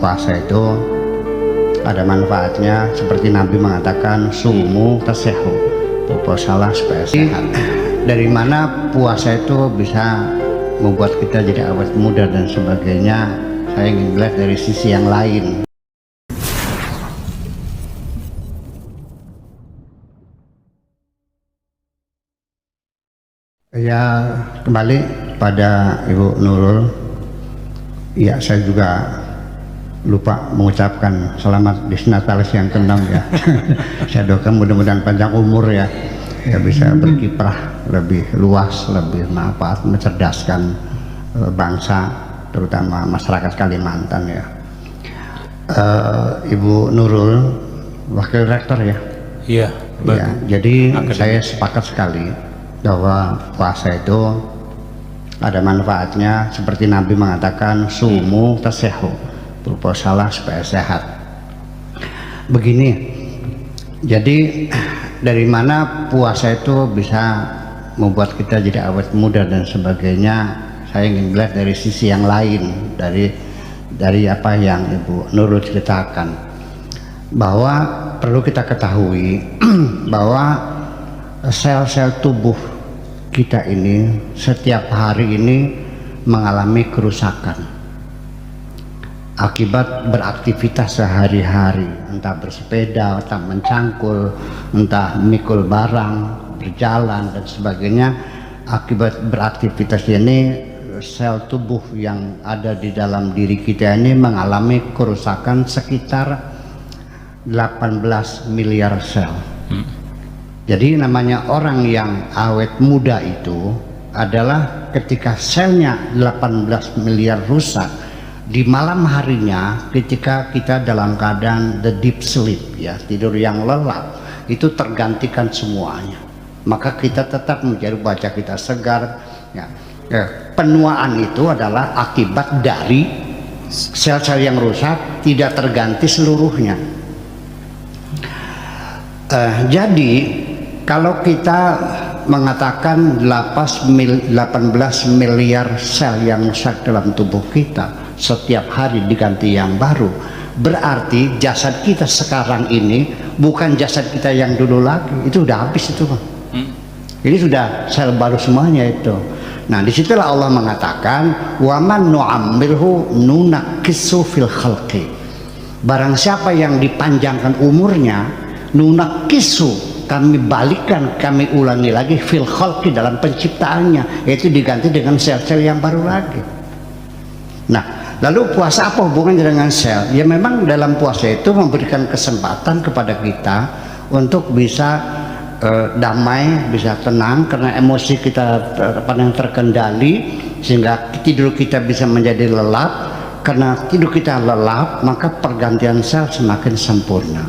puasa itu ada manfaatnya, seperti Nabi mengatakan sumu tasehu, berpuasalah supaya sehat. Dari mana puasa itu bisa membuat kita jadi awet muda dan sebagainya, saya ingin melihat dari sisi yang lain. Ya, kembali pada Ibu Nurul. Ya, saya juga lupa mengucapkan selamat disnatalis yang ke-6 ya. Saya doakan mudah-mudahan panjang umur ya, bisa berkiprah lebih luas, lebih manfaat, mencerdaskan bangsa, terutama masyarakat Kalimantan ya. Ibu Nurul, Wakil Rektor ya. Iya. Ya, jadi saya sepakat sekali bahwa puasa itu ada manfaatnya, seperti Nabi mengatakan sumu tasehu, berpuasalah supaya sehat. Begini, jadi dari mana puasa itu bisa membuat kita jadi awet muda dan sebagainya, saya ingin melihat dari sisi yang lain, dari apa yang Ibu Nurul ceritakan, bahwa perlu kita ketahui bahwa sel-sel tubuh kita ini setiap hari ini mengalami kerusakan akibat beraktivitas sehari-hari, entah bersepeda, entah mencangkul, entah mikul barang, berjalan dan sebagainya. Akibat beraktivitas ini, sel tubuh yang ada di dalam diri kita ini mengalami kerusakan sekitar 18 miliar sel. Jadi namanya orang yang awet muda itu adalah ketika selnya 18 miliar rusak di malam harinya, ketika kita dalam keadaan the deep sleep ya, tidur yang lelap, itu tergantikan semuanya, maka kita tetap menjadi wajah kita segar ya. Penuaan itu adalah akibat dari sel-sel yang rusak tidak terganti seluruhnya. Jadi kalau kita mengatakan 18 miliar sel yang rusak dalam tubuh kita setiap hari diganti yang baru, berarti jasad kita sekarang ini bukan jasad kita yang dulu lagi, itu udah habis itu Bang. Ini sudah sel baru semuanya itu. Nah, disitulah Allah mengatakan waman nu'ammirhu nunakkisu fil khalqi, barang siapa yang dipanjangkan umurnya, nunakkisu, kami balikan, kami ulangi lagi, fil khalqi, dalam penciptaannya, yaitu diganti dengan sel-sel yang baru lagi. Nah, lalu puasa apa hubungannya dengan sel? Ya memang dalam puasa itu memberikan kesempatan kepada kita untuk bisa damai, bisa tenang, karena emosi kita yang terkendali, sehingga tidur kita bisa menjadi lelap. Karena tidur kita lelap, maka pergantian sel semakin sempurna.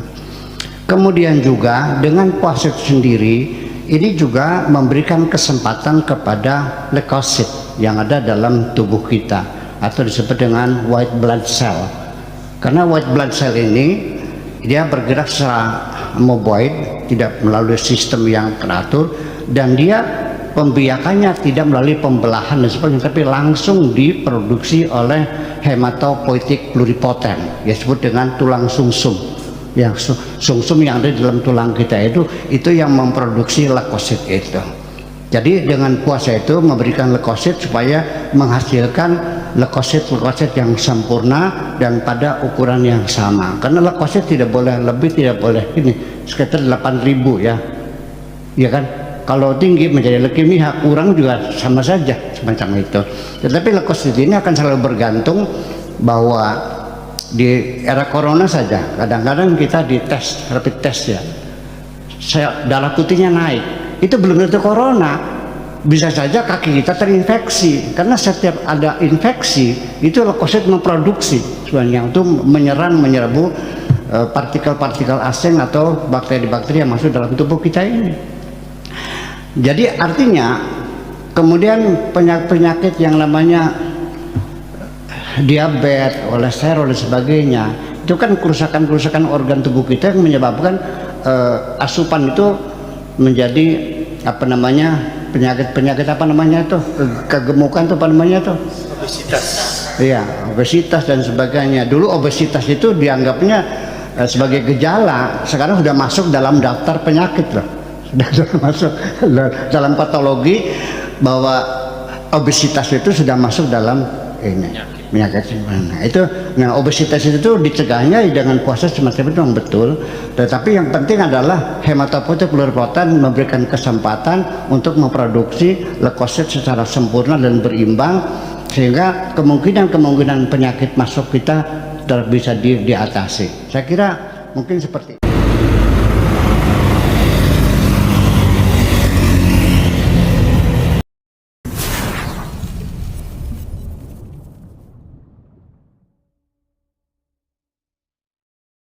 Kemudian juga dengan puasa itu sendiri, ini juga memberikan kesempatan kepada leukosit yang ada dalam tubuh kita, atau disebut dengan white blood cell. Karena white blood cell ini dia bergerak secara amoeboid, tidak melalui sistem yang teratur, dan dia pembiakannya tidak melalui pembelahan dan sebagainya, tapi langsung diproduksi oleh hematopoietik pluripotent, disebut dengan tulang sumsum. Ya, sumsum yang ada di dalam tulang kita itu yang memproduksi leukosit itu. Jadi dengan puasa itu memberikan leukosit supaya menghasilkan leukosit yang sempurna dan pada ukuran yang sama. Karena leukosit tidak boleh lebih, tidak boleh ini, sekitar 8.000 ya. Ya kan? Kalau tinggi menjadi leukemia, kurang juga sama saja semacam itu. Tetapi leukosit ini akan selalu bergantung, bahwa di era corona saja kadang-kadang kita dites rapid test ya, darah putihnya naik, itu belum tentu corona, bisa saja kaki kita terinfeksi, karena setiap ada infeksi itu leukosit memproduksi sebenarnya untuk menyerbu partikel-partikel asing atau bakteri-bakteri yang masuk dalam tubuh kita ini. Jadi artinya kemudian penyakit-penyakit yang namanya diabetes, kolesterol dan sebagainya, itu kan kerusakan-kerusakan organ tubuh kita yang menyebabkan asupan itu menjadi apa namanya, penyakit-penyakit apa namanya itu, kegemukan itu apa namanya itu, ya obesitas dan sebagainya. Dulu obesitas itu dianggapnya sebagai gejala, sekarang sudah masuk dalam daftar penyakit loh, sudah masuk dalam patologi bahwa obesitas itu sudah masuk dalam ini penyakit. Nah, itu, nah obesitas itu dicegahnya dengan puasa semacam itu memang betul, tetapi yang penting adalah hematopoietik pluripotent memberikan kesempatan untuk memproduksi leukosit secara sempurna dan berimbang, sehingga kemungkinan penyakit masuk kita bisa diatasi. Saya kira mungkin seperti itu.